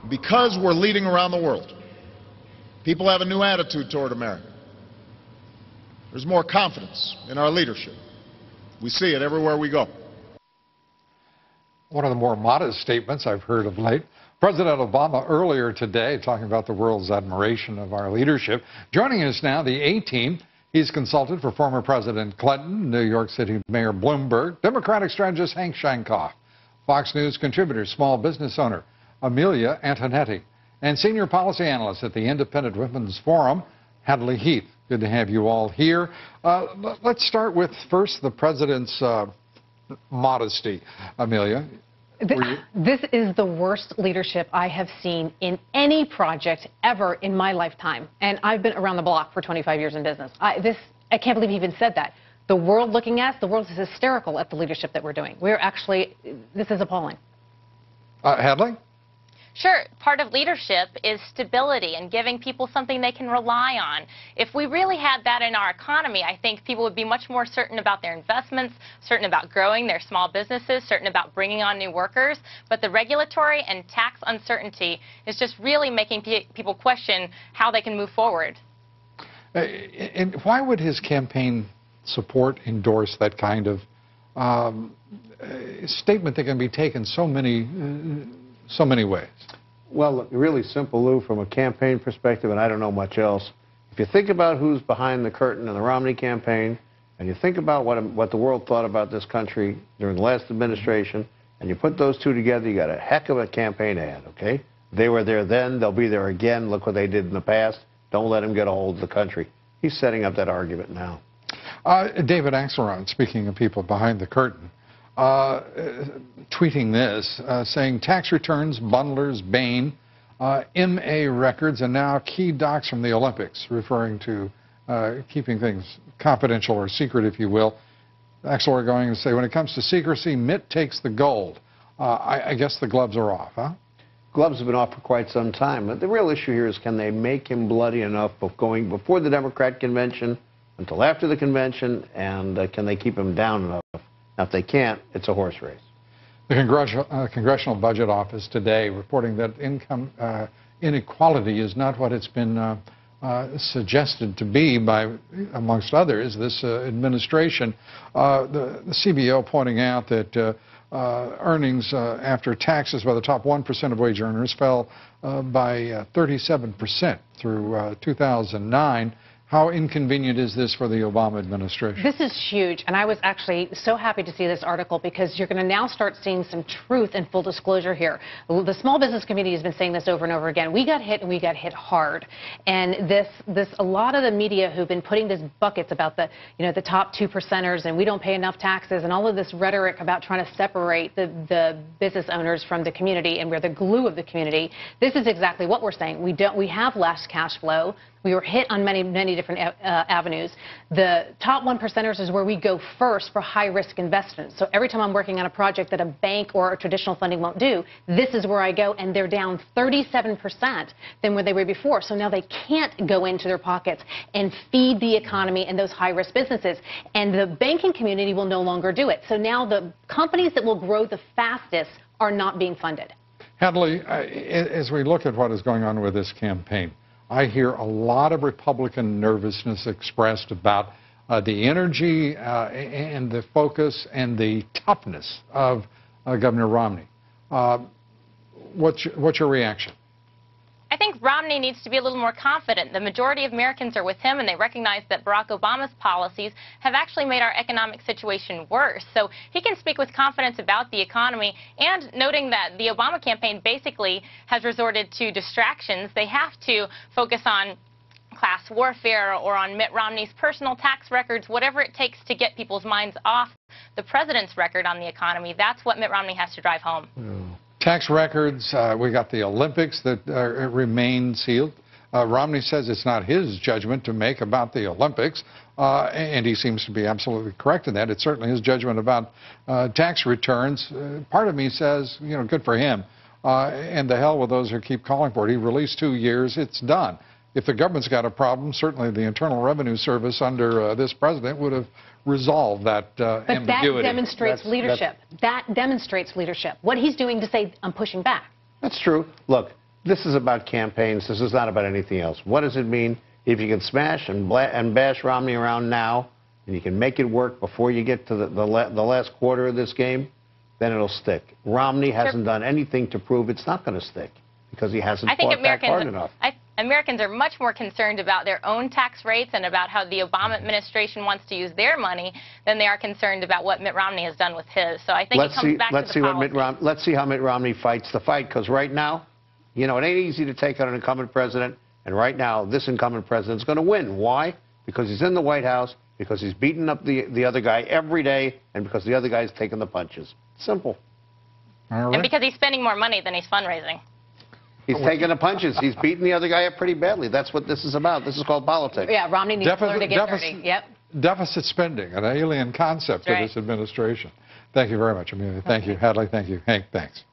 Because we're leading around the world, people have a new attitude toward America. There's more confidence in our leadership. We see it everywhere we go. One of the more modest statements I've heard of late. President Obama earlier today talking about the world's admiration of our leadership. Joining us now, the A-Team. He's consulted for former President Clinton, New York City Mayor Bloomberg, Democratic strategist Hank Sheinkopf, Fox News contributor, small business owner Amilya Antonetti, and senior policy analyst at the Independent Women's Forum, Hadley Heath. Good to have you all here. Let's start with first the president's modesty. Amelia. This is the worst leadership I have seen in any project ever in my lifetime. And I've been around the block for 25 years in business. I can't believe he even said that. The world looking at us, the world is hysterical at the leadership that we're doing. We're actually, this is appalling. Hadley? Sure. Part of leadership is stability and giving people something they can rely on. If we really had that in our economy, I think people would be much more certain about their investments, certain about growing their small businesses, certain about bringing on new workers. But the regulatory and tax uncertainty is just really making people question how they can move forward. And why would his campaign support endorse that kind of statement that can be taken so many ways? Well, really simple, Lou, from a campaign perspective, and I don't know much else. If you think about who's behind the curtain in the Romney campaign, and you think about what the world thought about this country during the last administration, and you put those two together, you got a heck of a campaign ad, okay? They were there then, they'll be there again. Look what they did in the past. Don't let them get a hold of the country. He's setting up that argument now. David Axelrod, speaking of people behind the curtain, tweeting this, saying tax returns, bundlers, Bain, MA records, and now key docs from the Olympics, referring to keeping things confidential or secret, if you will. Axelrod going to say, when it comes to secrecy, Mitt takes the gold. I guess the gloves are off, huh? Gloves have been off for quite some time. But the real issue here is, can they make him bloody enough of going before the Democrat convention until after the convention, and can they keep him down enough? Now, if they can't, it's a horse race. The Congressional Budget Office today reporting that income inequality is not what it's been suggested to be by, amongst others, this administration. The CBO pointing out that earnings after taxes by the top 1% of wage earners fell by 37% through 2009. How inconvenient is this for the Obama administration? This is huge, and I was actually so happy to see this article because you're going to now start seeing some truth and full disclosure here. The small business community has been saying this over and over again. We got hit, and we got hit hard. And a lot of the media who've been putting these buckets about the top 2%ers, and we don't pay enough taxes, and all of this rhetoric about trying to separate the business owners from the community, and we're the glue of the community. This is exactly what we're saying. We have less cash flow. We were hit on many different avenues. The top 1%ers is where we go first for high-risk investments. So every time I'm working on a project that a bank or a traditional funding won't do, this is where I go, and they're down 37% than where they were before. So now they can't go into their pockets and feed the economy and those high-risk businesses. And the banking community will no longer do it. So now the companies that will grow the fastest are not being funded. Hadley, as we look at what is going on with this campaign, I hear a lot of Republican nervousness expressed about the energy and the focus and the toughness of Governor Romney. What's your reaction? I think Romney needs to be a little more confident. The majority of Americans are with him, and they recognize that Barack Obama's policies have actually made our economic situation worse. So he can speak with confidence about the economy, and noting that the Obama campaign basically has resorted to distractions. They have to focus on class warfare or on Mitt Romney's personal tax records, whatever it takes to get people's minds off the president's record on the economy. That's what Mitt Romney has to drive home. Tax records, we got the Olympics that remain sealed. Romney says it's not his judgment to make about the Olympics, and he seems to be absolutely correct in that. It's certainly his judgment about tax returns. Part of me says, good for him, and the hell with those who keep calling for it. He released 2 years, it's done. If the government's got a problem, certainly the Internal Revenue Service under this president would have resolved that ambiguity. But that demonstrates leadership. That demonstrates leadership. What he's doing to say, I'm pushing back. That's true. Look, This is about campaigns. This is not about anything else. What does it mean if you can smash and bash Romney around now, and you can make it work before you get to the last quarter of this game, then it'll stick. Romney hasn't done anything to prove it's not going to stick because he hasn't fought back hard enough. Americans are much more concerned about their own tax rates and about how the Obama administration wants to use their money than they are concerned about what Mitt Romney has done with his. So I think it comes back to the policy. Let's see how Mitt Romney fights the fight, because right now, you know, it ain't easy to take out an incumbent president, and right now, this incumbent president's going to win. Why? Because he's in the White House, because he's beating up the other guy every day, and because the other guy's taking the punches. Simple. All right. And because he's spending more money than he's fundraising. He's taking the punches. He's beating the other guy up pretty badly. That's what this is about. This is called politics. Yeah, Romney needs to learn to get dirty. Yep. Deficit spending, an alien concept for this administration. Thank you very much, Amelia. Thank you, Hadley. Thank you, Hank. Thanks.